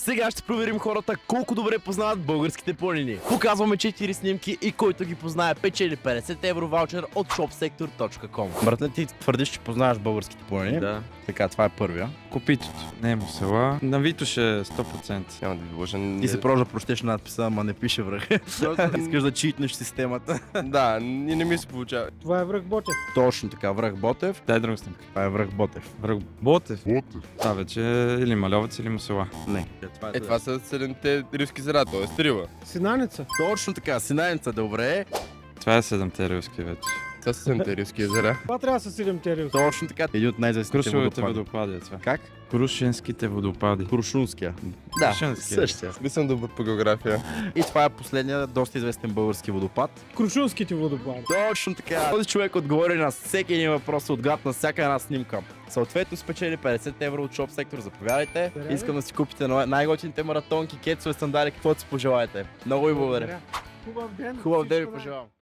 Сега ще проверим хората колко добре познават българските планини. Показваме 4 снимки и който ги познае печели 50 евро ваучер от shopsector.com. Братле, ти твърдиш, че познаваш българските планини? Да. Така, това е първия. Копитото. Не е му села. На Витоше 100%. Няма да ви лъжа. Ти се прожа прочетеш надписа, ама не пише връх. Искаш да читнеш системата. Да, и не ми се получава. Това е връх Ботев. Точно така, връх Ботев. Дай друга снимка. Това е връх Ботев. Връх Ботев. Това вече е или Малевец, или Мусела. Не. Това са 7-те римски зера, т.е. Рила. Синаница. Точно така, Синаница, добре. Това е 7-те рилски вече. Това са 7-те римски езера. Това трябва да са 7 терил. Точно така. Един от най-известните Крушовите водопади. водопади е това. Как? Крушенските водопади. Крушунския. Крушунския. Същия. Не съм добър по география. И това е последния доста известен български водопад. Крушунските водопади. Точно така. Този човек отговори на всеки един въпрос, отгад на всяка една снимка. Съответно спечели 50 евро от Shop Sector. Заповядайте. Благодаря ви. Искам да си купите най-готините маратонки, кецове, сандали, каквото си пожелаете. Много ви благодаря. Хубав ден. Хубав ден ви Всичко пожелавам.